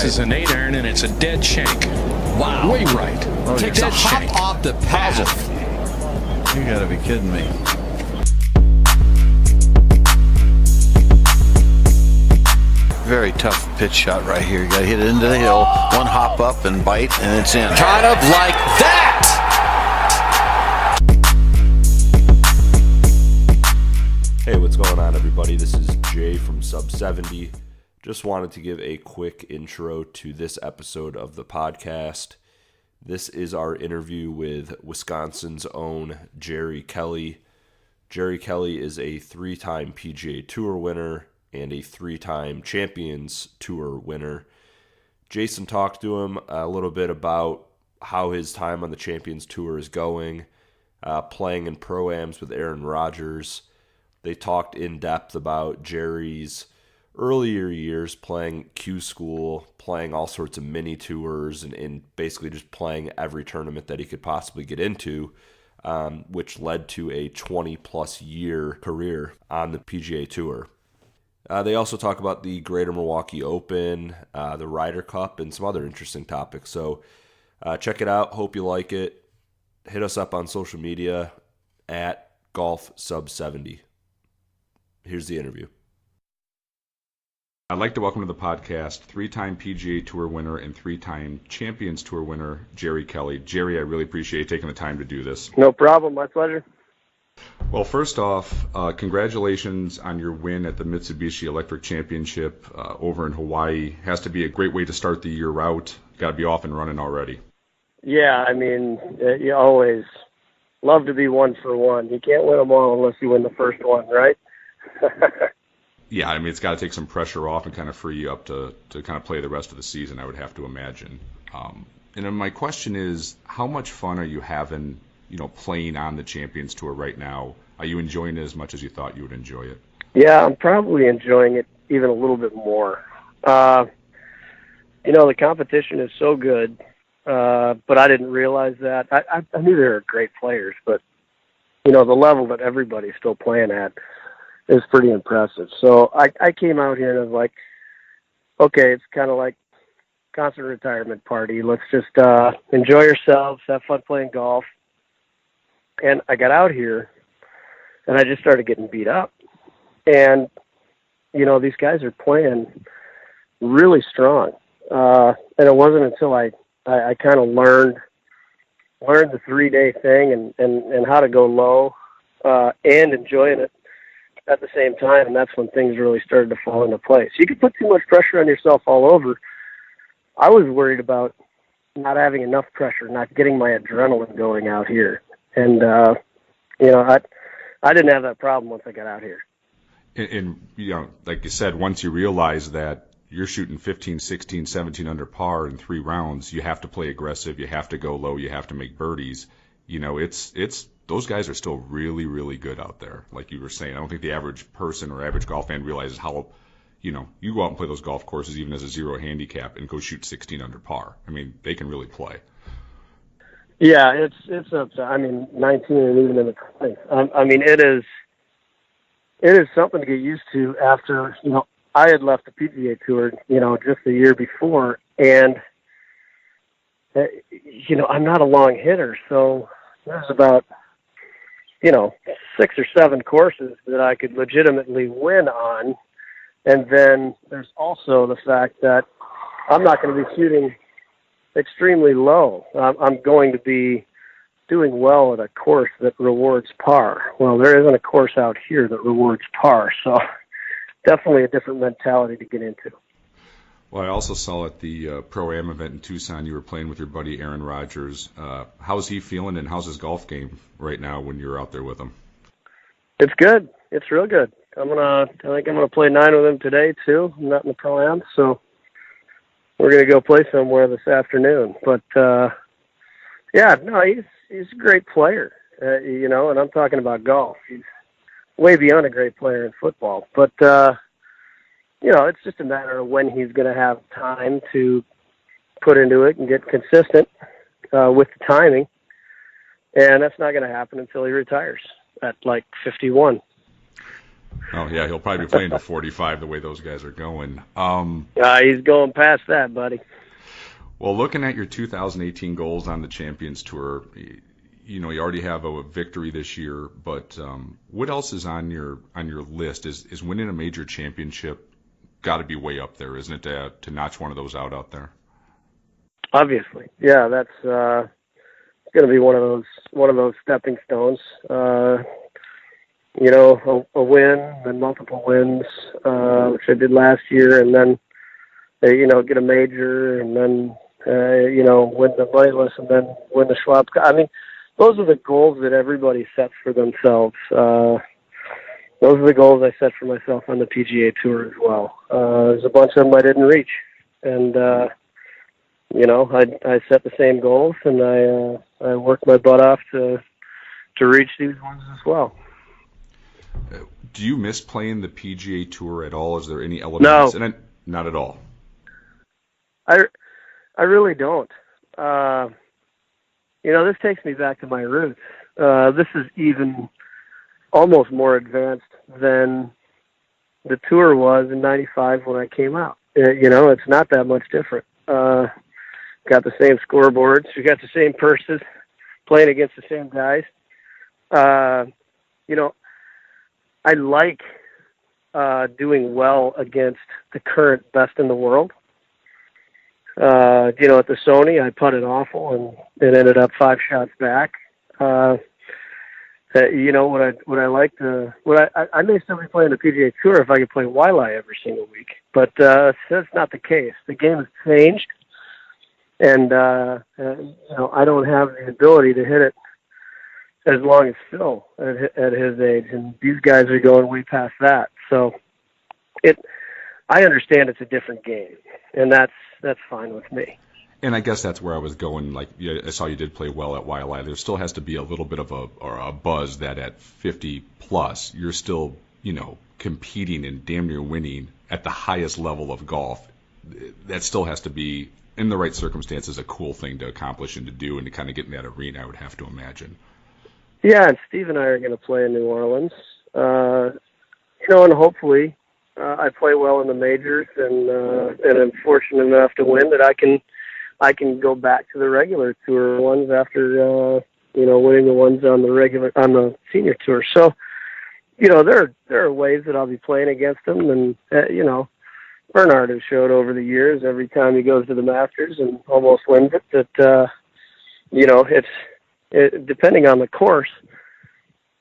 is an 8-iron, and it's a dead shank. Wow. Way right. Takes a hop off the path. You gotta be kidding me. Very tough pitch shot right here. You gotta hit it into the hill, one hop up and bite, and it's in. Kind of like that. Hey, what's going on, everybody? This is Jay from Sub 70. Just wanted to give a quick intro to this episode of the podcast. This is our interview with Wisconsin's own Jerry Kelly. Jerry Kelly is a 3-time PGA Tour winner and a 3-time Champions Tour winner. Jason talked to him a little bit about how his time on the Champions Tour is going, playing in Pro-Ams with Aaron Rodgers. They talked in depth about Jerry's earlier years playing Q School, playing all sorts of mini tours, and basically just playing every tournament that he could possibly get into, which led to a 20-plus year career on the PGA Tour. They also talk about the Greater Milwaukee Open, the Ryder Cup, and some other interesting topics. So check it out. Hope you like it. Hit us up on social media at GolfSub70. Here's the interview. I'd like to welcome to the podcast 3-time PGA Tour winner and 3-time Champions Tour winner, Jerry Kelly. Jerry, I really appreciate you taking the time to do this. No problem. My pleasure. Well, first off, congratulations on your win at the Mitsubishi Electric Championship over in Hawaii. Has to be a great way to start the year out. Got to be off and running already. Yeah, I mean, you always love to be 1 for 1. You can't win them all unless you win the first one, right? Yeah, I mean, it's got to take some pressure off and kind of free you up to kind of play the rest of the season, I would have to imagine. And then my question is, how much fun are you having, playing on the Champions Tour right now? Are you enjoying it as much as you thought you would enjoy it? Yeah, I'm probably enjoying it even a little bit more. The competition is so good, but I didn't realize that. I knew they were great players, but, the level that everybody's still playing at is pretty impressive. So I came out here and I was like, okay, it's kind of like concert retirement party. Let's just enjoy yourselves, have fun playing golf. And I got out here and I just started getting beat up. And, these guys are playing really strong. And it wasn't until I kind of learned the 3-day thing and how to go low and enjoying it at the same time, and that's when things really started to fall into place. You could put too much pressure on yourself all over. I was worried about not having enough pressure, not getting my adrenaline going out here. And, I didn't have that problem once I got out here. And like you said, once you realize that you're shooting 15, 16, 17 under par in 3 rounds, you have to play aggressive, you have to go low, you have to make birdies. It's those guys are still really, really good out there. Like you were saying, I don't think the average person or average golf fan realizes how, you go out and play those golf courses even as a 0 handicap and go shoot 16 under par. I mean, they can really play. Yeah, it's up to, 19 and even in the 20s. It is something to get used to after, I had left the PGA Tour, just the year before, and, I'm not a long hitter, so there's about, 6 or 7 courses that I could legitimately win on. And then there's also the fact that I'm not going to be shooting extremely low. I'm going to be doing well at a course that rewards par. Well, there isn't a course out here that rewards par, so definitely a different mentality to get into. Well, I also saw at the Pro-Am event in Tucson, you were playing with your buddy Aaron Rodgers. How's he feeling, and how's his golf game right now when you're out there with him? It's good. It's real good. I think I'm gonna play 9 with him today too. I'm not in the Pro-Am, so we're gonna go play somewhere this afternoon. But he's a great player, and I'm talking about golf. He's way beyond a great player in football, but. It's just a matter of when he's going to have time to put into it and get consistent with the timing. And that's not going to happen until he retires at 51. Oh, yeah, he'll probably be playing to 45 the way those guys are going. He's going past that, buddy. Well, looking at your 2018 goals on the Champions Tour, you already have a victory this year, but what else is on your list? Is winning a major championship got to be way up there, isn't it, to notch one of those out there? Obviously, yeah. That's going to be one of those stepping stones. A win and multiple wins, which I did last year, and then get a major, and then win the Vilas, and then win the Schwab. I mean, those are the goals that everybody sets for themselves. Those are the goals I set for myself on the PGA Tour as well. There's a bunch of them I didn't reach, and I set the same goals, and I worked my butt off to reach these ones as well. Do you miss playing the PGA Tour at all? Is there any elements? No, not at all. I really don't. This takes me back to my roots. This is even almost more advanced than the tour was in '95 when I came out. It's not that much different. Got the same scoreboards. We got the same purses, playing against the same guys. I like doing well against the current best in the world. At the Sony, I putted awful and it ended up 5 shots back. I may still be playing the PGA Tour if I could play Waialae every single week, but that's not the case. The game has changed, and I don't have the ability to hit it as long as Phil at his age, and these guys are going way past that. So I understand it's a different game, and that's fine with me. And I guess that's where I was going. Like, I saw you did play well at Waialae. There still has to be a little bit of a buzz that at 50 plus, you're still, competing and damn near winning at the highest level of golf. That still has to be, in the right circumstances, a cool thing to accomplish and to do, and to kind of get in that arena, I would have to imagine. Yeah, and Steve and I are going to play in New Orleans. And hopefully I play well in the majors, and I'm fortunate enough to win that I can go back to the regular tour ones after winning the ones on the senior tour. So there are ways that I'll be playing against them, and Bernard has showed over the years every time he goes to the Masters and almost wins it that it's depending on the course,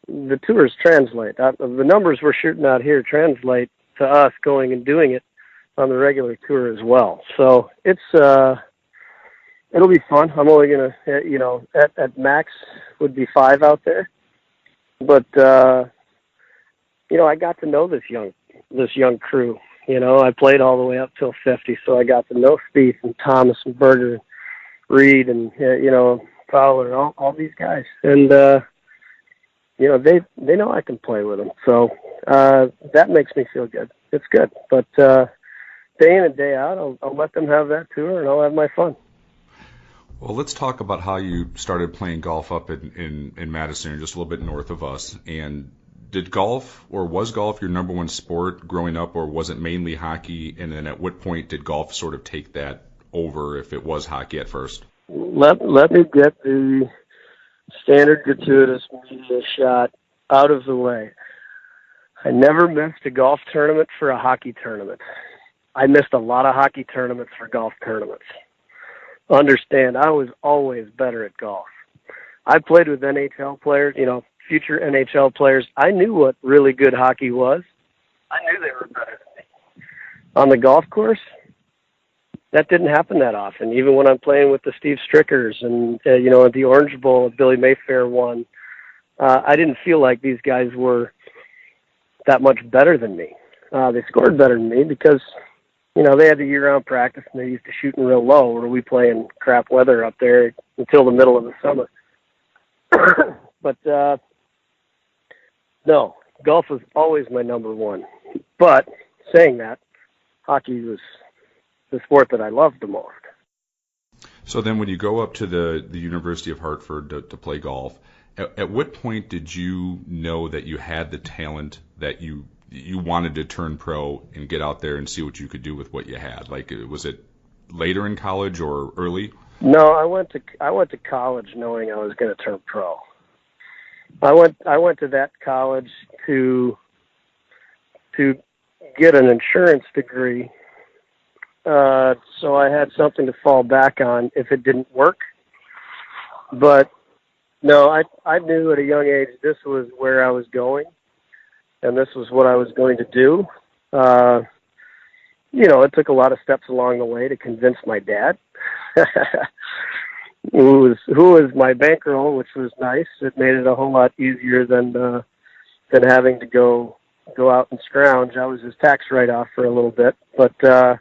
the tours translate. The numbers we're shooting out here translate to us going and doing it on the regular tour as well. So it'll be fun. I'm only going to, at max would be 5 out there. But, I got to know this young crew. I played all the way up till 50, so I got to know Spieth and Thomas and Berger and Reed and, Fowler, all these guys. And, they know I can play with them. So that makes me feel good. It's good. But day in and day out, I'll let them have that tour, and I'll have my fun. Well, let's talk about how you started playing golf up in Madison, just a little bit north of us. And did golf, or was golf your number one sport growing up, or was it mainly hockey? And then at what point did golf sort of take that over, if it was hockey at first? Let me get the standard gratuitous media shot out of the way. I never missed a golf tournament for a hockey tournament. I missed a lot of hockey tournaments for golf tournaments. Understand, I was always better at golf. I played with NHL players, future NHL players. I knew what really good hockey was. I knew they were better than me. On the golf course, that didn't happen that often. Even when I'm playing with the Steve Strickers and, at the Orange Bowl, Billy Mayfair won, I didn't feel like these guys were that much better than me. They scored better than me because, they had the year-round practice and they're used to shooting real low, where we play in crap weather up there until the middle of the summer. But, no, golf was always my number one. But saying that, hockey was the sport that I loved the most. So then when you go up to the University of Hartford to play golf, at what point did you know that you had the talent that you you wanted to turn pro and get out there and see what you could do with what you had? Like, was it later in college or early? No, I went to college knowing I was going to turn pro. I went to that college to get an insurance degree, so I had something to fall back on if it didn't work. But no, I knew at a young age this was where I was going, and this was what I was going to do. It took a lot of steps along the way to convince my dad, who was my bankroll, which was nice. It made it a whole lot easier than having to go out and scrounge. I was his tax write-off for a little bit, but I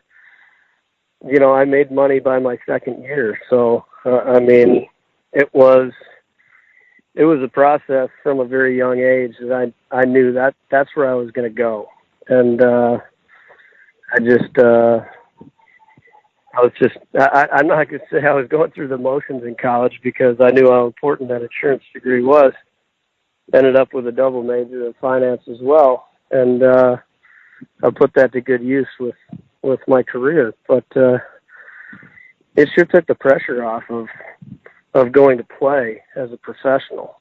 made money by my second year. So it was a process from a very young age that I knew that's where I was going to go, and I'm not going to say I was going through the motions in college because I knew how important that insurance degree was. Ended up with a double major in finance as well, and I put that to good use with my career. But it sure took the pressure off of going to play as a professional.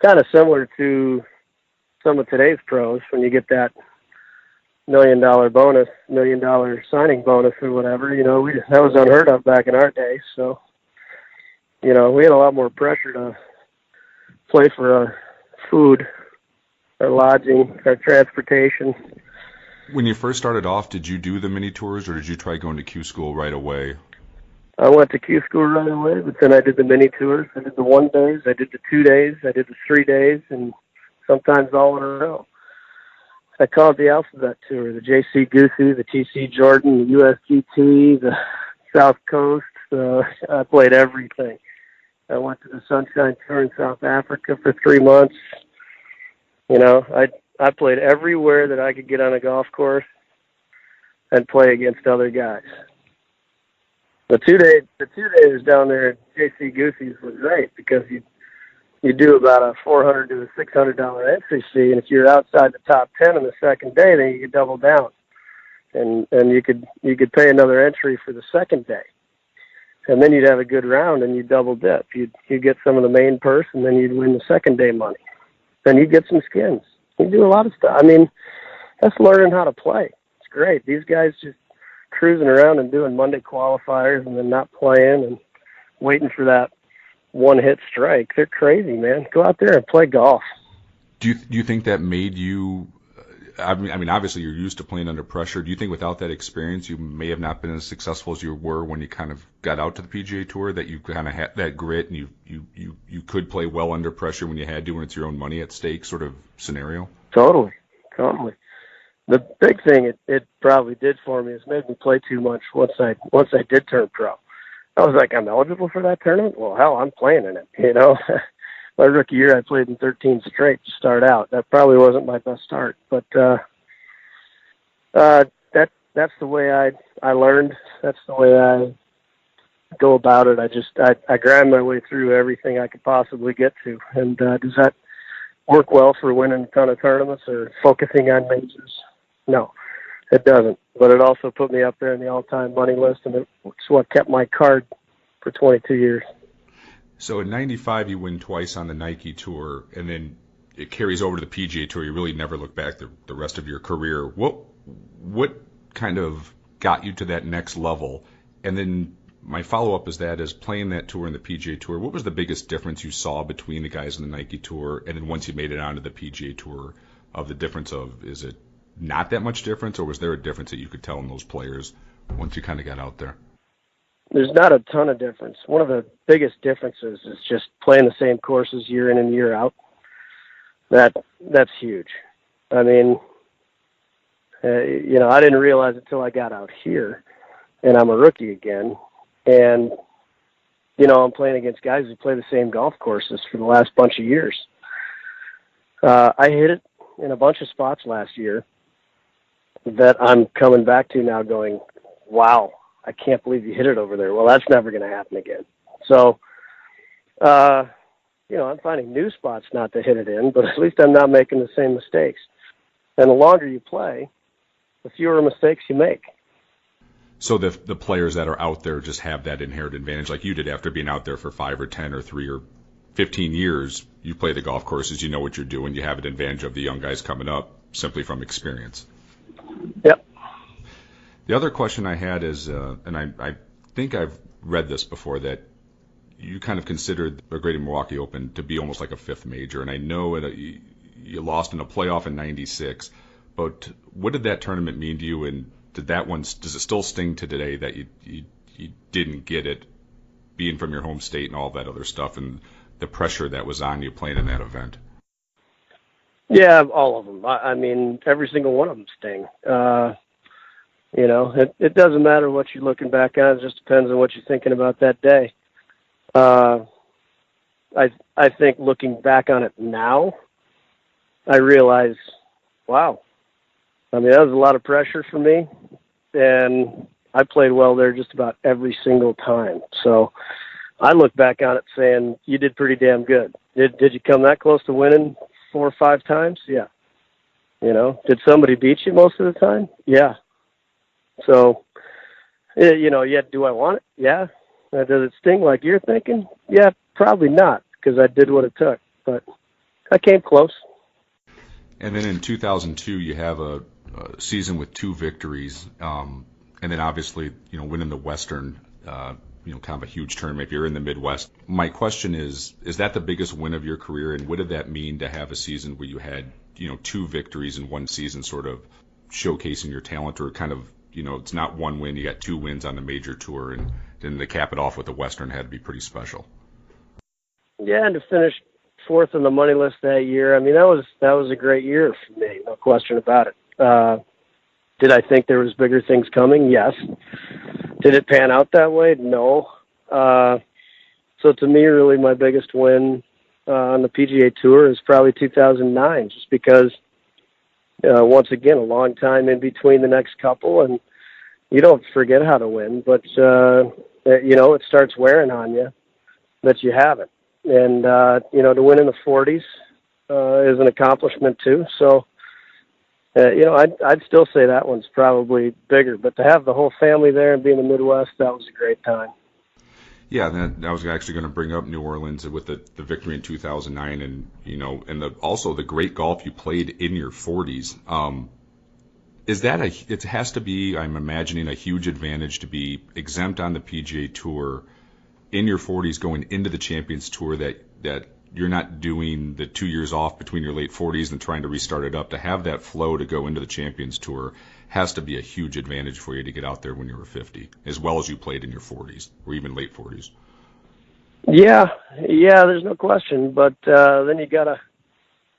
Kind of similar to some of today's pros when you get that $1 million signing bonus or whatever. That was unheard of back in our day. So, we had a lot more pressure to play for our food, our lodging, our transportation. When you first started off, did you do the mini tours, or did you try going to Q school right away? I went to Q school right away, but then I did the mini tours. I did the 1 days, I did the 2 days, I did the 3 days, and sometimes all in a row. I call it the alphabet tour: the JC Goosey, the TC Jordan, the USGT, the South Coast. I played everything. I went to the Sunshine Tour in South Africa for 3 months. I played everywhere that I could get on a golf course and play against other guys. The 2 days down there at JC Goosey's was great because you do about a $400 to a $600 entry fee, and if you're outside the top 10 on the second day, then you could double down, and you could pay another entry for the second day, and then you'd have a good round and you'd double dip. You'd get some of the main purse, and then you'd win the second day money. Then you'd get some skins. You do a lot of stuff. That's learning how to play. It's great. These guys just cruising around and doing Monday qualifiers and then not playing and waiting for that one-hit strike. They're crazy, man. Go out there and play golf. Do you think that made you? Obviously you're used to playing under pressure. Do you think without that experience you may have not been as successful as you were when you kind of got out to the PGA Tour? That you kind of had that grit and you could play well under pressure when you had to, when it's your own money at stake, sort of scenario. Totally. The big thing it probably did for me is made me play too much once I did turn pro. I was like, I'm eligible for that tournament? Well, hell, I'm playing in it, My rookie year, I played in 13 straight to start out. That probably wasn't my best start, but that's the way I learned. That's the way I go about it. I grind my way through everything I could possibly get to. And does that work well for winning a ton of tournaments or focusing on majors? No, it doesn't. But it also put me up there in the all-time money list, and it's what kept my card for 22 years. So in 95, you win twice on the Nike Tour, and then it carries over to the PGA Tour. You really never look back the rest of your career. What kind of got you to that next level? And then my follow-up is playing that tour in the PGA Tour, what was the biggest difference you saw between the guys in the Nike Tour and then once you made it onto the PGA Tour, of the difference of, is it not that much difference, or was there a difference that you could tell in those players once you kind of got out there? There's not a ton of difference. One of the biggest differences is just playing the same courses year in and year out. That's huge. I didn't realize it until I got out here, and I'm a rookie again. And, I'm playing against guys who play the same golf courses for the last bunch of years. I hit it in a bunch of spots last year that I'm coming back to now going, wow, I can't believe you hit it over there. Well, that's never going to happen again. So, I'm finding new spots not to hit it in, but at least I'm not making the same mistakes. And the longer you play, the fewer mistakes you make. So the players that are out there just have that inherent advantage, like you did after being out there for 5 or 10 or 3 or 15 years. You play the golf courses, you know what you're doing. You have an advantage of the young guys coming up simply from experience. Yep. The other question I had is, and I think I've read this before, that you kind of considered the Great Milwaukee Open to be almost like a fifth major. And I know you lost in a playoff in '96, but what did that tournament mean to you? And does it still sting to today that you didn't get it, being from your home state and all that other stuff, and the pressure that was on you playing in that event? Yeah, all of them. I mean, every single one of them sting. It doesn't matter what you're looking back on. It just depends on what you're thinking about that day. I think looking back on it now, I realize, wow. I mean, that was a lot of pressure for me, and I played well there just about every single time. So I look back on it saying, you did pretty damn good. Did you come that close to winning 4 or 5 times? Yeah. Did somebody beat you most of the time? Yeah. So, yeah, do I want it? Yeah. Does it sting like you're thinking? Yeah, probably not, because I did what it took. But I came close. And then in 2002, you have a season with 2 victories, and then obviously, winning the Western, kind of a huge tournament if you're in the Midwest. My question is that the biggest win of your career, and what did that mean to have a season where you had, 2 victories in one season, sort of showcasing your talent, or kind of, it's not one win, you got 2 wins on the major tour, and then to cap it off with the Western had to be pretty special. Yeah, and to finish 4th on the money list that year, I mean, that was a great year for me, no question about it. Did I think there was bigger things coming? Yes. Did it pan out that way? No. So to me, really, my biggest win on the PGA Tour is probably 2009, just because, once again, a long time in between the next couple, and you don't forget how to win, but, it starts wearing on you that you haven't. And, to win in the 40s is an accomplishment too. So, I'd still say that one's probably bigger. But to have the whole family there and be in the Midwest, that was a great time. Yeah, and I was actually going to bring up New Orleans with the victory in 2009, and also the great golf you played in your 40s. Is that it has to be, I'm imagining, a huge advantage to be exempt on the PGA Tour in your 40s going into the Champions Tour, that you're not doing the 2 years off between your late 40s and trying to restart it up. To have that flow to go into the Champions Tour has to be a huge advantage for you to get out there when you were 50, as well as you played in your 40s or even late 40s. Yeah, there's no question. But then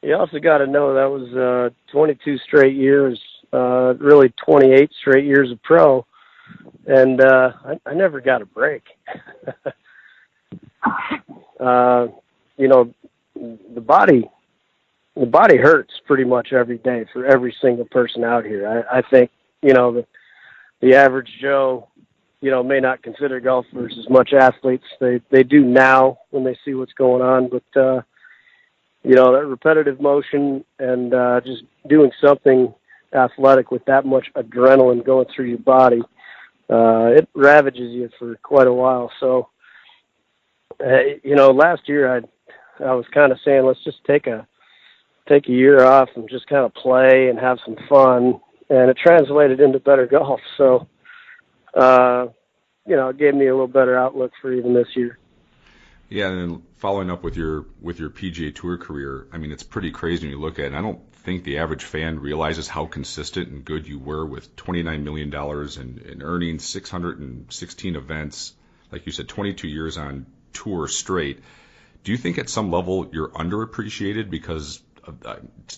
you also gotta know that was 22 straight years, really 28 straight years of pro, and I never got a break. The body hurts pretty much every day for every single person out here. I think, the average Joe, may not consider golfers as much athletes. They do now when they see what's going on, but, that repetitive motion and just doing something athletic with that much adrenaline going through your body, it ravages you for quite a while. So, last year I was kind of saying, let's just take a year off and just kind of play and have some fun, and it translated into better golf. So, it gave me a little better outlook for even this year. Yeah, and then following up with your PGA Tour career, I mean, it's pretty crazy when you look at it. I don't think the average fan realizes how consistent and good you were with $29 million in earnings, 616 events, like you said, 22 years on tour straight. Do you think at some level you're underappreciated? Because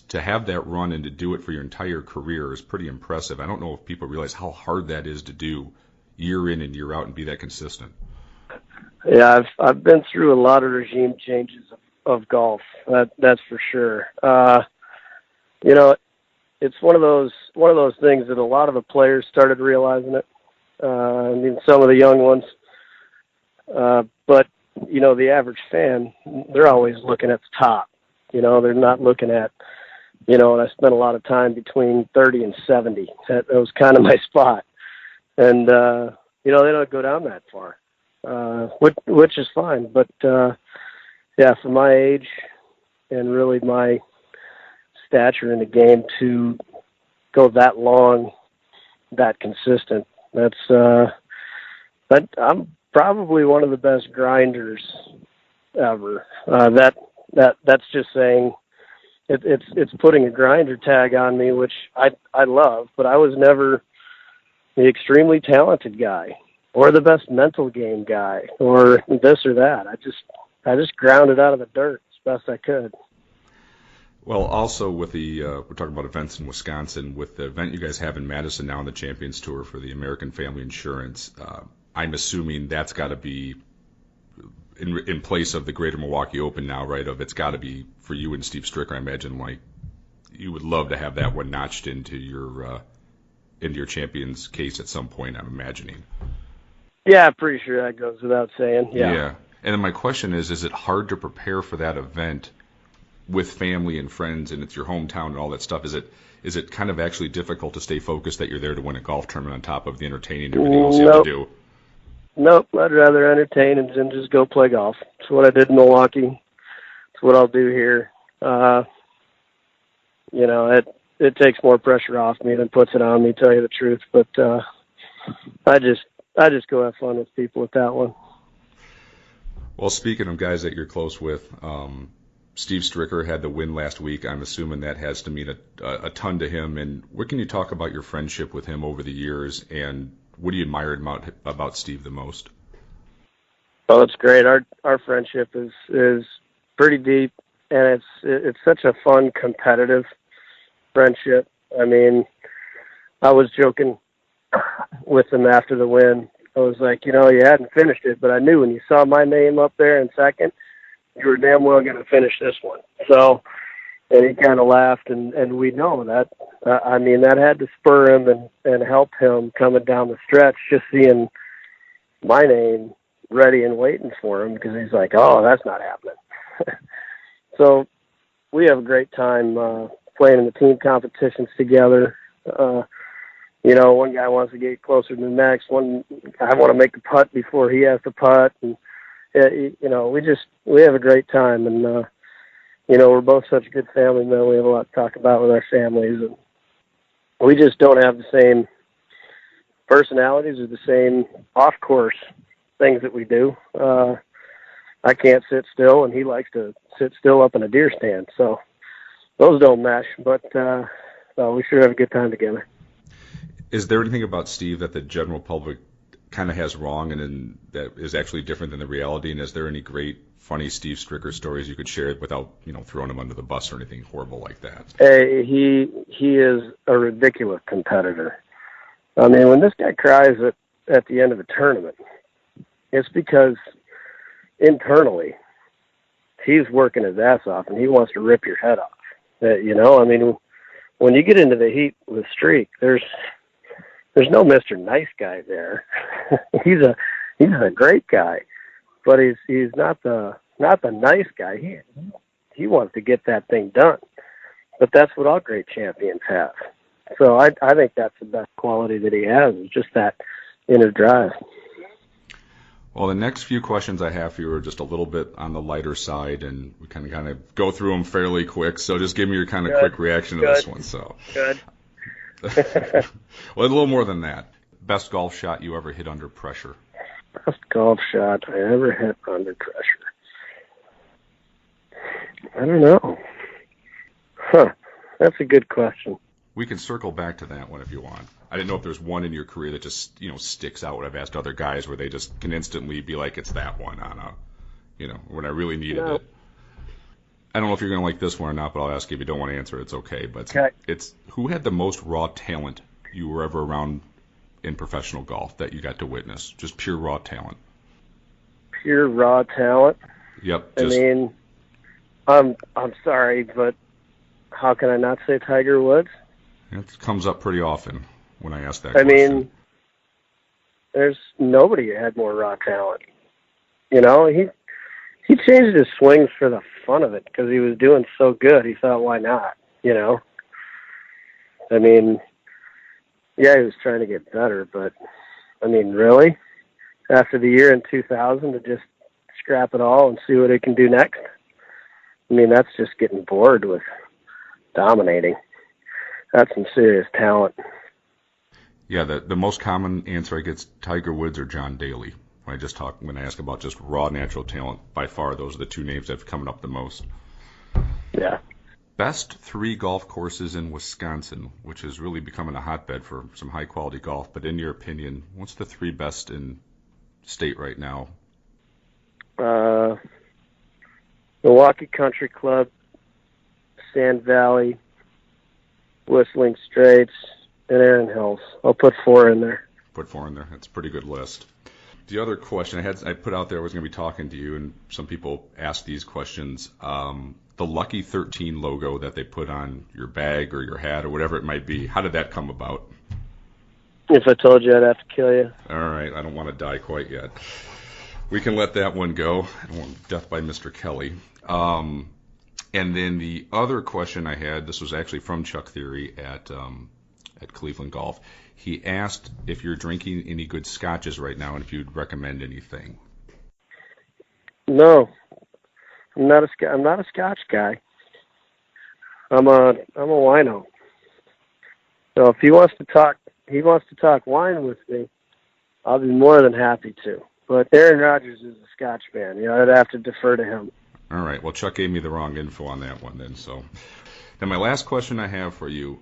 to have that run and to do it for your entire career is pretty impressive. I don't know if people realize how hard that is to do year in and year out and be that consistent. Yeah, I've been through a lot of regime changes of golf. That's for sure. It's one of those things that a lot of the players started realizing it. Some of the young ones, but the average fan, they're always looking at the top. They're not looking at and I spent a lot of time between 30 and 70. That was kind of my spot. And, they don't go down that far, which is fine. But, for my age and really my stature in the game to go that long, that consistent, I'm probably one of the best grinders ever. That's just saying it's putting a grinder tag on me, which I love, but I was never the extremely talented guy or the best mental game guy or this or that. I just grounded out of the dirt as best I could. Well, also with we're talking about events in Wisconsin, with the event you guys have in Madison now on the Champions Tour for the American Family Insurance, I'm assuming that's got to be in place of the Greater Milwaukee Open now, right? It's got to be for you and Steve Stricker. I imagine like you would love to have that one notched into your Champions case at some point, I'm imagining. Yeah, I'm pretty sure that goes without saying. Yeah. And then my question is it hard to prepare for that event with family and friends, and it's your hometown and all that stuff? Is it kind of actually difficult to stay focused that you're there to win a golf tournament on top of the entertaining and everything else you have to do? Nope, I'd rather entertain and just go play golf. It's what I did in Milwaukee. It's what I'll do here. It takes more pressure off me than puts it on me, to tell you the truth. But I just go have fun with people with that one. Well, speaking of guys that you're close with, Steve Stricker had the win last week. I'm assuming that has to mean a ton to him. And what can you talk about your friendship with him over the years, and what do you admire about Steve the most? Well, it's great. Our friendship is pretty deep, and it's such a fun, competitive friendship. I mean, I was joking with him after the win. I was like, you hadn't finished it, but I knew when you saw my name up there in second, you were damn well going to finish this one. So, and he kind of laughed, and we know that. That had to spur him and help him coming down the stretch, just seeing my name ready and waiting for him, because he's like, oh, that's not happening. So we have a great time playing in the team competitions together. One guy wants to get closer to the next. One I want to make the putt before he has to putt, and we have a great time, and we're both such good family men. We have a lot to talk about with our families, and we just don't have the same personalities or the same off-course things that we do. I can't sit still, and he likes to sit still up in a deer stand, so those don't mesh, but we sure have a good time together. Is there anything about Steve that the general public kind of has wrong and that is actually different than the reality? And is there any great, funny Steve Stricker stories you could share without, throwing him under the bus or anything horrible like that? Hey, he is a ridiculous competitor. I mean, when this guy cries at the end of the tournament, it's because internally he's working his ass off and he wants to rip your head off. When you get into the heat with Streak, there's no Mr. Nice Guy there. he's a great guy, but he's not the nice guy. He wants to get that thing done. But that's what all great champions have. So I think that's the best quality that he has, is just that inner drive. Well, the next few questions I have for you are just a little bit on the lighter side, and we kind of go through them fairly quick. So just give me your kind of quick reaction to this one. So good. Well, a little more than that. Best golf shot you ever hit under pressure? Best golf shot I ever hit under pressure. I don't know. That's a good question. We can circle back to that one if you want. I didn't know if there's one in your career that just, sticks out. What I've asked other guys where they just can instantly be like, it's that one on when I really needed it. I don't know if you're going to like this one or not, but I'll ask you if you don't want to answer. It's okay. But it's who had the most raw talent you were ever around in professional golf that you got to witness? Just pure raw talent. Pure raw talent? Yep. I'm sorry, but how can I not say Tiger Woods? It comes up pretty often when I ask that question. There's nobody who had more raw talent. He changed his swings for the fun of it because he was doing so good. He thought, why not? you know. I mean, yeah, he was trying to get better, but, I mean, really? After the year in 2000 to just scrap it all and see what it can do next? I mean, that's just getting bored with dominating. That's some serious talent. Yeah, the most common answer I get is Tiger Woods or John Daly. When I ask about just raw natural talent, by far those are the two names that have come up the most. Yeah. Best 3 golf courses in Wisconsin, which is really becoming a hotbed for some high quality golf. But in your opinion, what's the 3 best in state right now? Milwaukee Country Club, Sand Valley, Whistling Straits, and Erin Hills. I'll put 4 in there. Put 4 in there. That's a pretty good list. The other question I put out there, I was going to be talking to you, and some people ask these questions. The Lucky 13 logo that they put on your bag or your hat or whatever it might be, how did that come about? If I told you, I'd have to kill you. All right, I don't want to die quite yet. We can let that one go. I don't want death by Mr. Kelly. And then the other question I had, this was actually from Chuck Theory at Cleveland Golf. He asked if you're drinking any good scotches right now and if you'd recommend anything. No, I'm not a Scotch guy. I'm a wino. So if he wants to talk wine with me, I'll be more than happy to. But Aaron Rodgers is a Scotch man. You know, I'd have to defer to him. All right. Well, Chuck gave me the wrong info on that one then. So then my last question I have for you,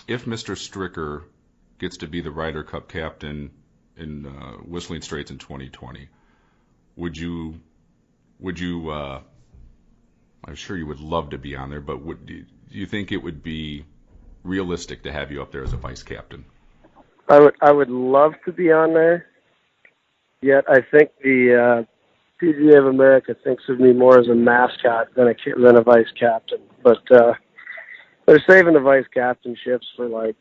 if Mr. Stricker gets to be the Ryder Cup captain in Whistling Straits in 2020, would you I'm sure you would love to be on there, but do you think it would be realistic to have you up there as a vice captain? I would love to be on there, yet I think the PGA of America thinks of me more as a mascot than a vice captain. But they're saving the vice captainships for, like,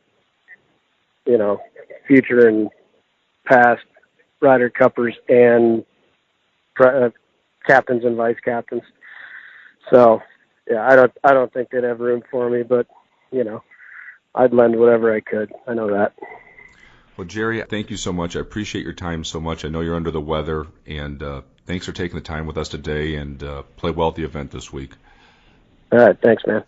you know, future and past Ryder Cuppers and captains and vice captains. So, yeah, I don't think they'd have room for me, but, you know, I'd lend whatever I could. I know that. Well, Jerry, thank you so much. I appreciate your time so much. I know you're under the weather, and thanks for taking the time with us today, and play well at the event this week. All right. Thanks, man.